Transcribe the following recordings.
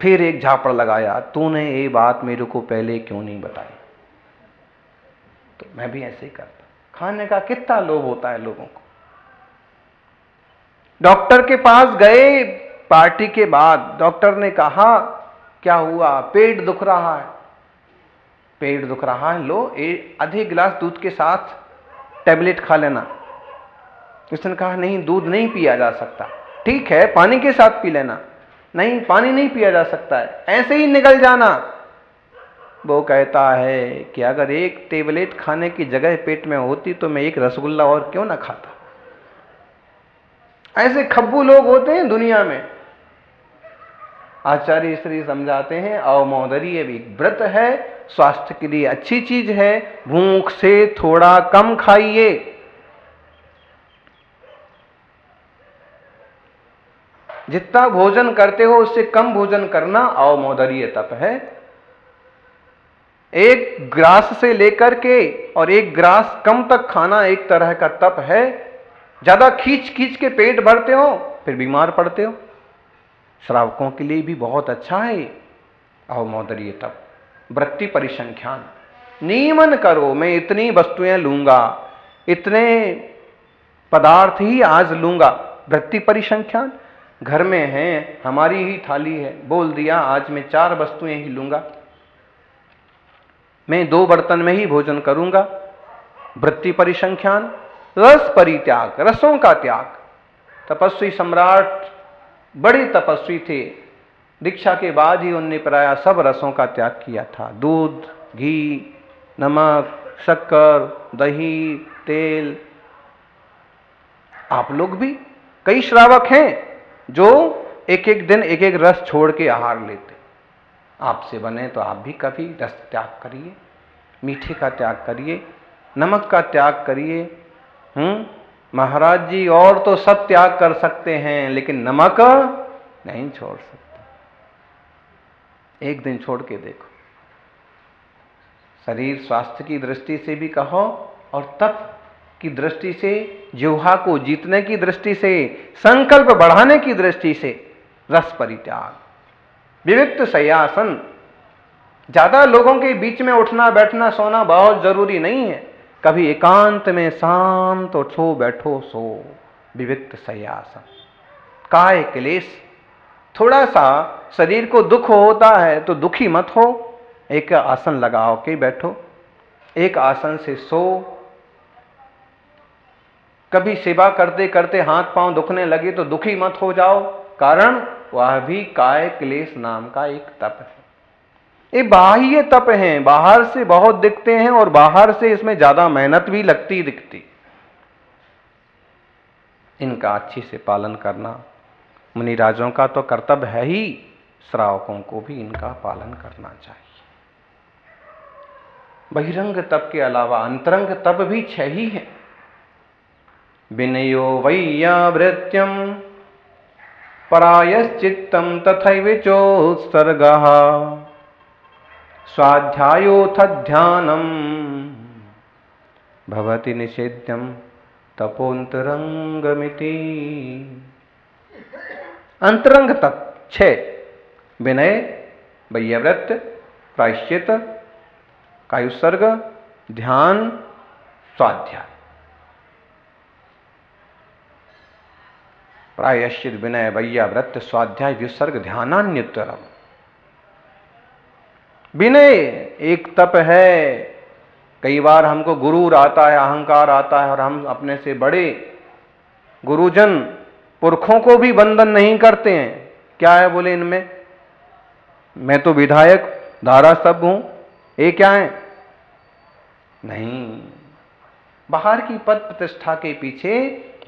फिर एक झापड़ लगाया, तूने ये बात मेरे को पहले क्यों नहीं बताई। तो मैं भी ऐसे ही करता। खाने का कितना लोभ होता है लोगों को। डॉक्टर के पास गए पार्टी के बाद, डॉक्टर ने कहा क्या हुआ, पेट दुख रहा है। पेट दुख रहा है, लो आधे गिलास दूध के साथ टैबलेट खा लेना। उसने कहा नहीं, दूध नहीं पिया जा सकता। ठीक है, पानी के साथ पी लेना। नहीं, पानी नहीं पिया जा सकता है, ऐसे ही निकल जाना। वो कहता है कि अगर एक टैबलेट खाने की जगह पेट में होती तो मैं एक रसगुल्ला और क्यों ना खाता। ऐसे खब्बू लोग होते हैं दुनिया में। आचार्य श्री समझाते हैं अवमौदर्य भी व्रत है, स्वास्थ्य के लिए अच्छी चीज है, भूख से थोड़ा कम खाइए। जितना भोजन करते हो उससे कम भोजन करना अवमौदर्य तप है। एक ग्रास से लेकर के और एक ग्रास कम तक खाना एक तरह का तप है। ज्यादा खींच खींच के पेट भरते हो फिर बीमार पड़ते हो। श्रावकों के लिए भी बहुत अच्छा है अवमौदर्य तप। वृत्ति परिसंख्यान, नियमन करो, मैं इतनी वस्तुएं लूंगा, इतने पदार्थ ही आज लूंगा। वृत्ति परिसंख्यान, घर में है, हमारी ही थाली है, बोल दिया आज मैं 4 वस्तुएं ही लूंगा, मैं 2 बर्तन में ही भोजन करूंगा। वृत्ति परिसंख्यान। रस परित्याग, रसों का त्याग। तपस्वी सम्राट बड़े तपस्वी थे, दीक्षा के बाद ही उनने प्राय सब रसों का त्याग किया था। दूध, घी, नमक, शक्कर, दही, तेल। आप लोग भी कई श्रावक हैं जो एक एक दिन एक एक रस छोड़ के आहार लेते। आपसे बने तो आप भी कभी रस त्याग करिए, मीठे का त्याग करिए, नमक का त्याग करिए। महाराज जी और तो सब त्याग कर सकते हैं लेकिन नमक नहीं छोड़ सकते। एक दिन छोड़ के देखो। शरीर स्वास्थ्य की दृष्टि से भी कहो और तप की दृष्टि से, जिह्वा को जीतने की दृष्टि से, संकल्प बढ़ाने की दृष्टि से रस परित्याग। विविक्त शय्यासन, ज्यादा लोगों के बीच में उठना बैठना सोना बहुत जरूरी नहीं है। कभी एकांत में शांत उठो बैठो सो, विविक्त शय्यासन। काय क्लेश, थोड़ा सा शरीर को दुख होता है तो दुखी मत हो, एक आसन लगाओ के बैठो, एक आसन से सो। कभी सेवा करते करते हाथ पांव दुखने लगे तो दुखी मत हो जाओ, कारण वह भी काय क्लेश नाम का एक तप है। ये बाह्य तप हैं, बाहर से बहुत दिखते हैं और बाहर से इसमें ज्यादा मेहनत भी लगती दिखती। इनका अच्छे से पालन करना मुनिराजों का तो कर्तव्य है ही, श्रावकों को भी इनका पालन करना चाहिए। बहिरंग तप के अलावा अंतरंग तप भी 6 ही है। विनयो वैयावृत्यम परायश्चित्तम तथैवचोत्सर्गः स्वाध्यायोऽथ ध्यानम भवति निषेध्यम तपोन्तरंगमिति। अंतरंग तप 6: विनय, वैयावृत्य, प्रायश्चित, कायोत्सर्ग, ध्यान, स्वाध्याय। प्रायश्चित, विनय, वैयावृत्य, स्वाध्याय, विसर्ग, ध्यानान्युत्तरम। विनय एक तप है। कई बार हमको गुरूर आता है, अहंकार आता है और हम अपने से बड़े गुरुजन पुरखों को भी वंदन नहीं करते हैं। क्या है बोले इनमें, मैं तो विधायक धारा सब हूं, ये क्या है? नहीं, बाहर की पद प्रतिष्ठा के पीछे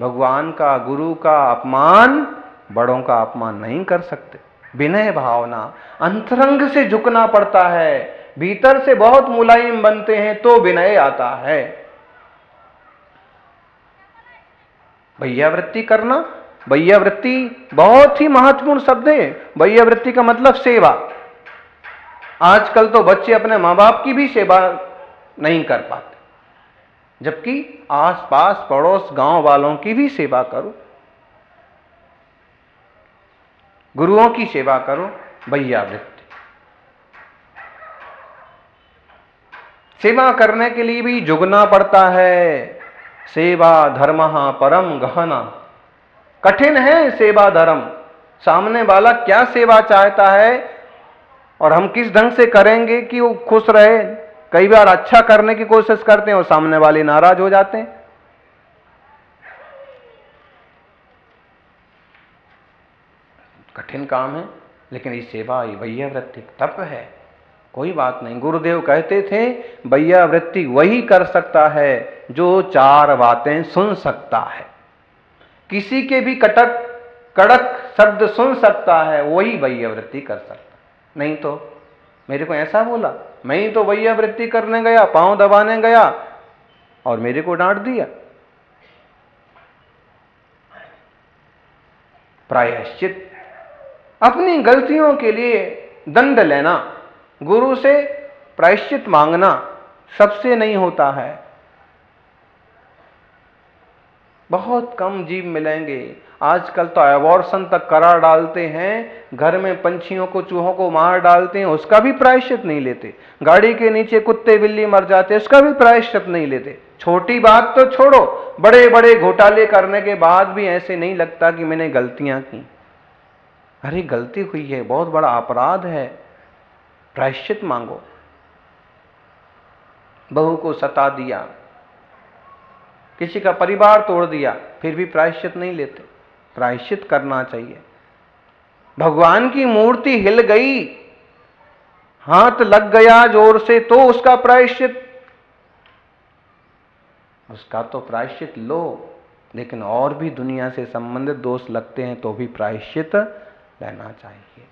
भगवान का, गुरु का अपमान, बड़ों का अपमान नहीं कर सकते। विनय भावना, अंतरंग से झुकना पड़ता है, भीतर से बहुत मुलायम बनते हैं तो विनय आता है। वैयावृत्ति करना, वैयावृत्ति बहुत ही महत्वपूर्ण शब्द है। वैयावृत्ति का मतलब सेवा। आजकल तो बच्चे अपने माँ बाप की भी सेवा नहीं कर पाते, जबकि आस-पास पड़ोस गांव वालों की भी सेवा करो, गुरुओं की सेवा करो, वैयावृत्ति। सेवा करने के लिए भी जुगना पड़ता है। सेवा धर्मः परम गहना। कठिन है सेवा धर्म। सामने वाला क्या सेवा चाहता है और हम किस ढंग से करेंगे कि वो खुश रहे। कई बार अच्छा करने की कोशिश करते हैं और सामने वाले नाराज हो जाते हैं। कठिन काम है, लेकिन ये सेवा, ये वैयावृत्ति तप है, कोई बात नहीं। गुरुदेव कहते थे वैयावृत्ति वही कर सकता है जो 4 बातें सुन सकता है। किसी के भी कड़क शब्द सुन सकता है, वही वैयावृत्ति कर सकता। नहीं तो मेरे को ऐसा बोला, मैं ही तो वैयावृत्ति करने गया, पांव दबाने गया और मेरे को डांट दिया। प्रायश्चित, अपनी गलतियों के लिए दंड लेना, गुरु से प्रायश्चित मांगना सबसे नहीं होता है। बहुत कम जीव मिलेंगे। आजकल तो अबॉर्शन तक करा डालते हैं, घर में पंछियों को, चूहों को मार डालते हैं, उसका भी प्रायश्चित नहीं लेते। गाड़ी के नीचे कुत्ते बिल्ली मर जाते हैं, उसका भी प्रायश्चित नहीं लेते। छोटी बात तो छोड़ो, बड़े बड़े घोटाले करने के बाद भी ऐसे नहीं लगता कि मैंने गलतियां की। अरे गलती हुई है, बहुत बड़ा अपराध है, प्रायश्चित मांगो। बहू को सता दिया, किसी का परिवार तोड़ दिया, फिर भी प्रायश्चित नहीं लेते। प्रायश्चित करना चाहिए। भगवान की मूर्ति हिल गई, हाथ लग गया जोर से, तो उसका प्रायश्चित, उसका तो प्रायश्चित लो। लेकिन और भी दुनिया से संबंधित दोष लगते हैं तो भी प्रायश्चित लेना चाहिए।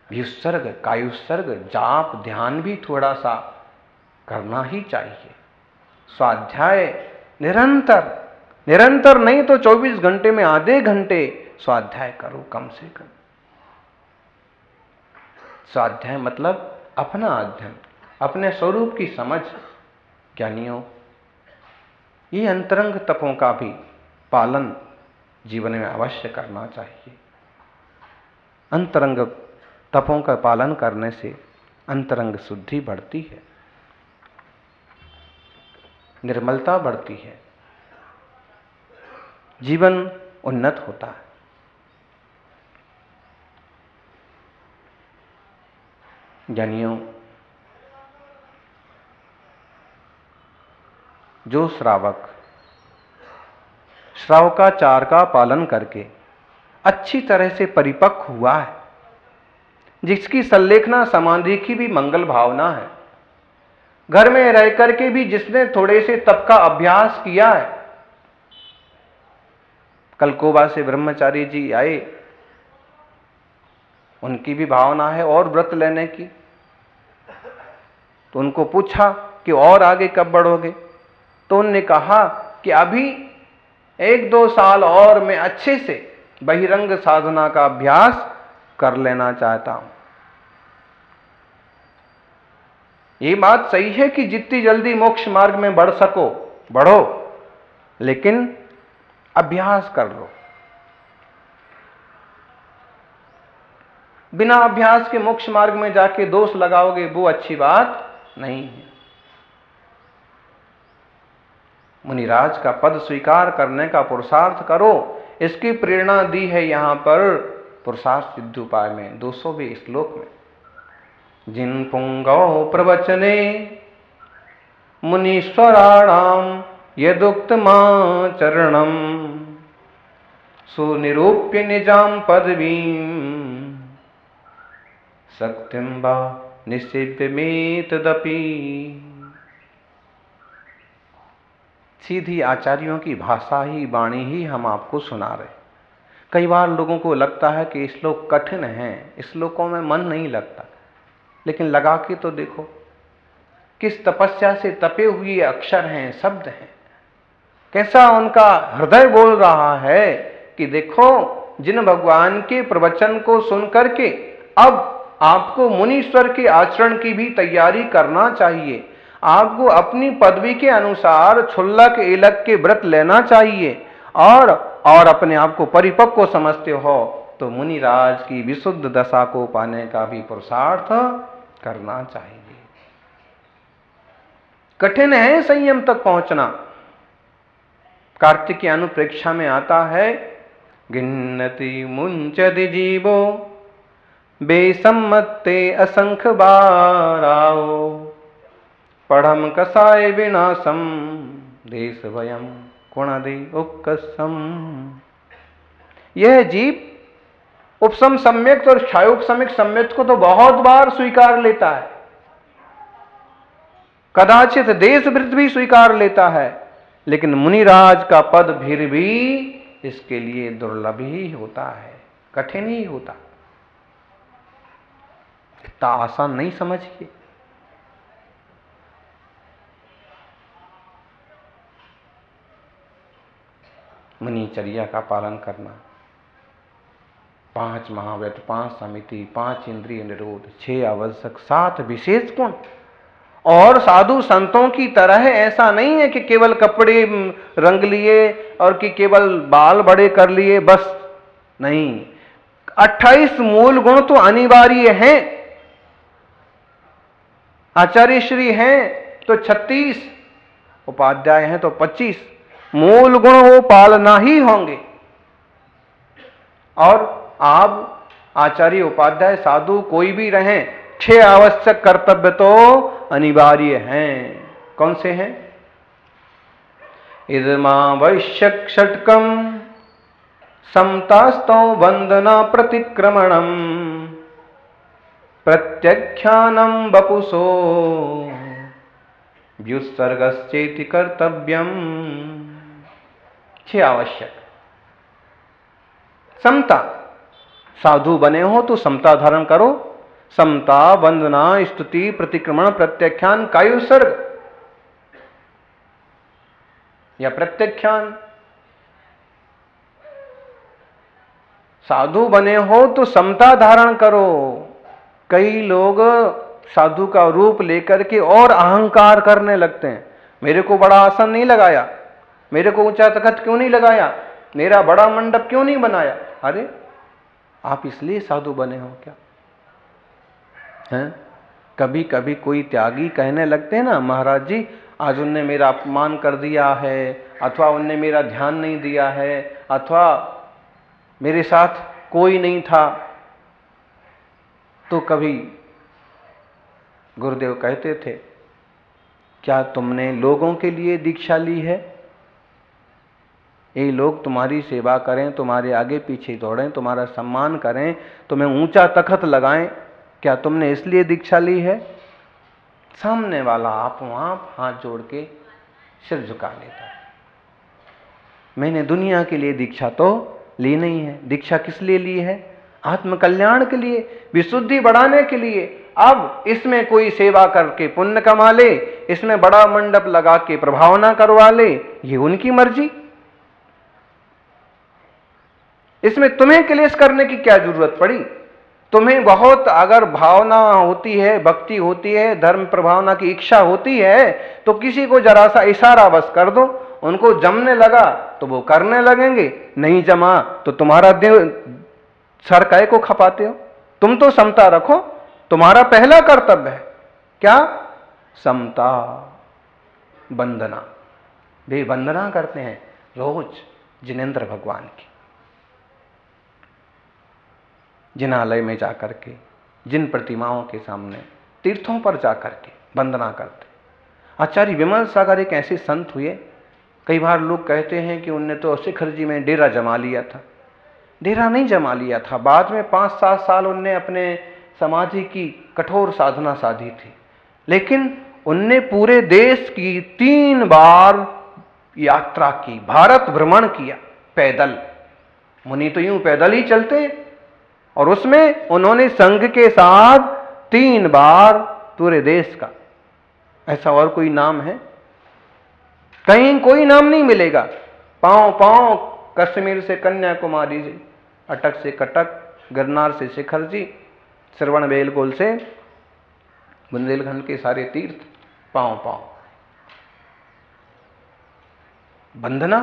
व्युत्सर्ग, कायुत्सर्ग, जाप, ध्यान भी थोड़ा सा करना ही चाहिए। स्वाध्याय निरंतर नहीं तो 24 घंटे में आधे घंटे स्वाध्याय करो कम से कम। स्वाध्याय मतलब अपना अध्ययन, अपने स्वरूप की समझ। ज्ञानियों, ये अंतरंग तपों का भी पालन जीवन में अवश्य करना चाहिए। अंतरंग तपों का पालन करने से अंतरंग शुद्धि बढ़ती है, निर्मलता बढ़ती है, जीवन उन्नत होता है। ज्ञानियों, जो श्रावकाचार का पालन करके अच्छी तरह से परिपक्व हुआ है, जिसकी संलेखना समाधि की भी मंगल भावना है, घर में रह करके भी जिसने थोड़े से तप का अभ्यास किया है। कलकोबा से ब्रह्मचारी जी आए, उनकी भी भावना है और व्रत लेने की, तो उनको पूछा कि और आगे कब बढ़ोगे, तो उन्होंने कहा कि अभी 1-2 साल और मैं अच्छे से बहिरंग साधना का अभ्यास कर लेना चाहता हूं। ये बात सही है कि जितनी जल्दी मोक्ष मार्ग में बढ़ सको बढ़ो, लेकिन अभ्यास कर लो। बिना अभ्यास के मोक्ष मार्ग में जाके दोष लगाओगे, वो अच्छी बात नहीं है। मुनिराज का पद स्वीकार करने का पुरुषार्थ करो, इसकी प्रेरणा दी है यहां पर पुरुषार्थ सिद्ध उपाय में 200वें श्लोक में। जिन पुंगौ प्रवचने मुनीश्वराणाम यदुक्तमाचरणम सुनिरूप्य निजाम पदवीं शक्तिं वा निषेव्यमेतदपि। सीधी आचार्यों की भाषा ही, वाणी ही हम आपको सुना रहे। कई बार लोगों को लगता है कि श्लोक कठिन हैं, श्लोकों में मन नहीं लगता, लेकिन लगा के तो देखो किस तपस्या से तपे हुए अक्षर हैं, शब्द हैं, कैसा उनका हृदय बोल रहा है कि देखो, जिन भगवान के प्रवचन को सुन करके अब आपको मुनीश्वर के आचरण की भी तैयारी करना चाहिए। आपको अपनी पदवी के अनुसार क्षुल्लक एलक के व्रत लेना चाहिए और अपने आप को परिपक्व समझते हो तो मुनिराज की विशुद्ध दशा को पाने का भी पुरुषार्थ करना चाहिए। कठिन है संयम तक पहुंचना। कार्तिकीय अनुप्रेक्षा में आता है, गिन्नति मुंचदि जीवो बेसम्मते असंख बाराओ, पढ़म कसाय विनाशम देश भयम कुणदे उपकसम। यह जीव उपसम सम्यक और क्षयोपसमिक सम्यक को तो बहुत बार स्वीकार लेता है, कदाचित देशभृत भी स्वीकार लेता है, लेकिन मुनिराज का पद फिर भी इसके लिए दुर्लभ ही होता है, कठिन ही होता। इतना आसान नहीं समझिए। मुनिचर्या का पालन करना, 5 महाव्रत, 5 समिति, 5 इंद्रिय निरोध, 6 आवश्यक, 7 विशेष गुण। और साधु संतों की तरह ऐसा नहीं है कि केवल कपड़े रंग लिए और कि केवल बाल बड़े कर लिए, बस नहीं। 28 मूल गुण तो अनिवार्य हैं। आचार्य श्री हैं तो 36, उपाध्याय हैं तो 25। मूल गुण वो पालना ही होंगे। और आप आचार्य, उपाध्याय, साधु कोई भी रहें, 6 आवश्यक कर्तव्य तो अनिवार्य हैं। कौन से हैं? इदमावश्यक षट्कम समतास्तौ वंदना प्रतिक्रमणम प्रत्याख्यानम वपुषो व्युत्सर्गश्चेति कर्तव्यम। 6 आवश्यक। समता, साधु बने हो तो समता धारण करो। समता, वंदना, स्तुति, प्रतिक्रमण, प्रत्याख्यान, कायुत्सर्ग या प्रत्याख्यान। साधु बने हो तो समता धारण करो। कई लोग साधु का रूप लेकर के और अहंकार करने लगते हैं। मेरे को बड़ा आसन नहीं लगाया, मेरे को ऊंचा तख्त क्यों नहीं लगाया, मेरा बड़ा मंडप क्यों नहीं बनाया। अरे आप इसलिए साधु बने हो क्या? हैं? कभी कभी कोई त्यागी कहने लगते हैं ना, महाराज जी आज उनने मेरा अपमान कर दिया है, अथवा उनने मेरा ध्यान नहीं दिया है, अथवा मेरे साथ कोई नहीं था। तो कभी गुरुदेव कहते थे, क्या तुमने लोगों के लिए दीक्षा ली है? ये लोग तुम्हारी सेवा करें, तुम्हारे आगे पीछे दौड़ें, तुम्हारा सम्मान करें, तुम्हें ऊंचा तख्त लगाएं, क्या तुमने इसलिए दीक्षा ली है? सामने वाला आप वहां हाथ जोड़ के सिर झुका लेता है। मैंने दुनिया के लिए दीक्षा तो ली नहीं है। दीक्षा किस लिए ली है? आत्मकल्याण के लिए, विशुद्धि बढ़ाने के लिए। अब इसमें कोई सेवा करके पुण्य कमा ले, इसमें बड़ा मंडप लगा के प्रभावना करवा ले, ये उनकी मर्जी। इसमें तुम्हें क्लेश करने की क्या जरूरत पड़ी? तुम्हें बहुत अगर भावना होती है, भक्ति होती है, धर्म प्रभावना की इच्छा होती है, तो किसी को जरा सा इशारा बस कर दो, उनको जमने लगा तो वो करने लगेंगे, नहीं जमा तो तुम्हारा देव सर काय को खपाते हो? तुम तो समता रखो, तुम्हारा पहला कर्तव्य है क्या? समता, वंदना। वे वंदना करते हैं रोज जिनेंद्र भगवान की, जिनालय में जाकर के, जिन प्रतिमाओं के सामने, तीर्थों पर जाकर के वंदना करते। आचार्य विमल सागर एक ऐसे संत हुए, कई बार लोग कहते हैं कि उनने तो शिखर जी में डेरा जमा लिया था। डेरा नहीं जमा लिया था, बाद में 5-7 साल उनने अपने समाधि की कठोर साधना साधी थी, लेकिन उनने पूरे देश की 3 बार यात्रा की, भारत भ्रमण किया पैदल। मुनि तो यूं पैदल ही चलते, और उसमें उन्होंने संघ के साथ 3 बार पूरे देश का। ऐसा और कोई नाम है? कहीं कोई नाम नहीं मिलेगा। पांव पांव कश्मीर से कन्याकुमारी से, अटक से कटक, गिरनार से शिखर जी, श्रवण बेलगोल से बुंदेलखंड के सारे तीर्थ, पांव पांव। वंदना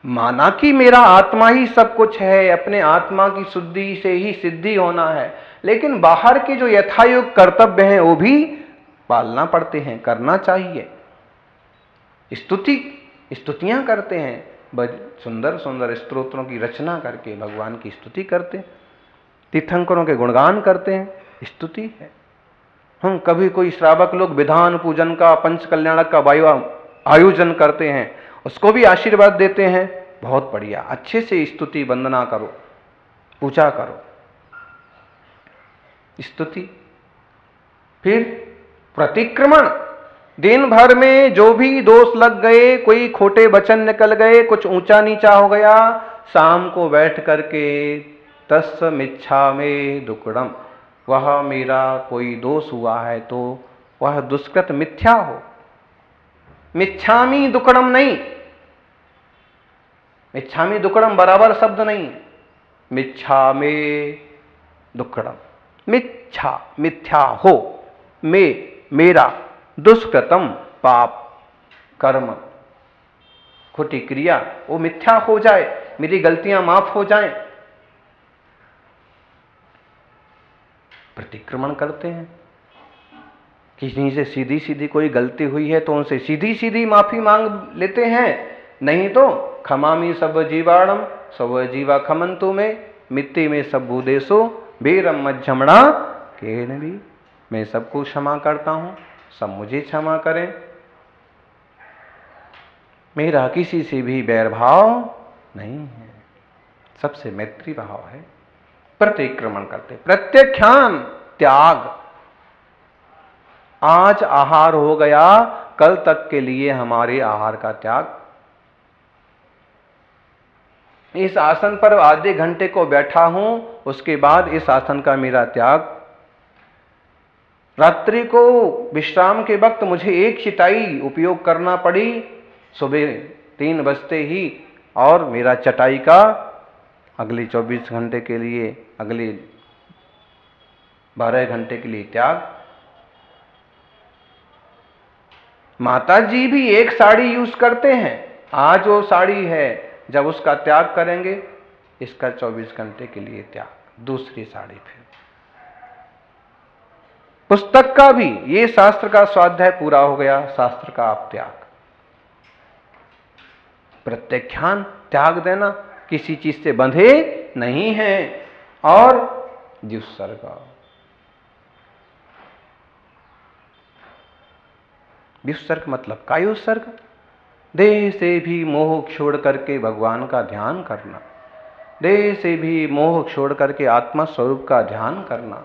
माना कि मेरा आत्मा ही सब कुछ है, अपने आत्मा की शुद्धि से ही सिद्धि होना है, लेकिन बाहर के जो यथायोग कर्तव्य हैं वो भी पालना पड़ते हैं, करना चाहिए। स्तुतियां करते हैं, सुंदर सुंदर स्तोत्रों की रचना करके भगवान की स्तुति करते हैं, तीर्थंकरों के गुणगान करते हैं, स्तुति है। हम कभी कोई श्रावक लोग विधान पूजन का, पंच कल्याणक का आयोजन करते हैं, उसको भी आशीर्वाद देते हैं, बहुत बढ़िया, अच्छे से स्तुति वंदना करो, पूजा करो, स्तुति। फिर प्रतिक्रमण, दिन भर में जो भी दोष लग गए, कोई खोटे वचन निकल गए, कुछ ऊंचा नीचा हो गया, शाम को बैठ करके तस्य मिच्छामि दुक्कडम, वह मेरा कोई दोष हुआ है तो वह दुष्कृत मिथ्या हो। मिच्छामि दुक्कडम नहीं, मिच्छामि दुक्कडम बराबर शब्द नहीं, मिच्छामि दुक्कडम, मिच्छा मिथ्या हो, मेरा दुष्कृतम पाप कर्म खोटी क्रिया वो मिथ्या हो जाए, मेरी गलतियां माफ हो जाएं। प्रतिक्रमण करते हैं, किसी से सीधी सीधी कोई गलती हुई है तो उनसे सीधी सीधी माफी मांग लेते हैं, नहीं तो खमामी सब जीवाणम सब जीवा खमंतु में मित्ति में सब भूदेशो बेरम मध्यमणा केन भी, मैं सबको क्षमा करता हूं, सब मुझे क्षमा करें, मेरा किसी से भी बैर भाव नहीं है, सबसे मैत्री भाव है। प्रतिक्रमण करते, प्रत्याख्यान त्याग, आज आहार हो गया, कल तक के लिए हमारे आहार का त्याग। इस आसन पर आधे घंटे को बैठा हूं, उसके बाद इस आसन का मेरा त्याग। रात्रि को विश्राम के वक्त मुझे एक चटाई उपयोग करना पड़ी, सुबह 3 बजते ही, और मेरा चटाई का अगले 24 घंटे के लिए, अगले 12 घंटे के लिए त्याग। माता जी भी एक साड़ी यूज करते हैं, आज वो साड़ी है, जब उसका त्याग करेंगे, इसका 24 घंटे के लिए त्याग, दूसरी साड़ी। फिर पुस्तक का भी, ये शास्त्र का स्वाध्याय पूरा हो गया, शास्त्र का आप त्याग। प्रत्याख्यान, त्याग देना, किसी चीज से बंधे नहीं है। और व्युत्सर्ग, व्युत्सर्ग मतलब काय उत्सर्ग, देह से भी मोह छोड़ करके भगवान का ध्यान करना, देह से भी मोह छोड़ करके आत्मा स्वरूप का ध्यान करना।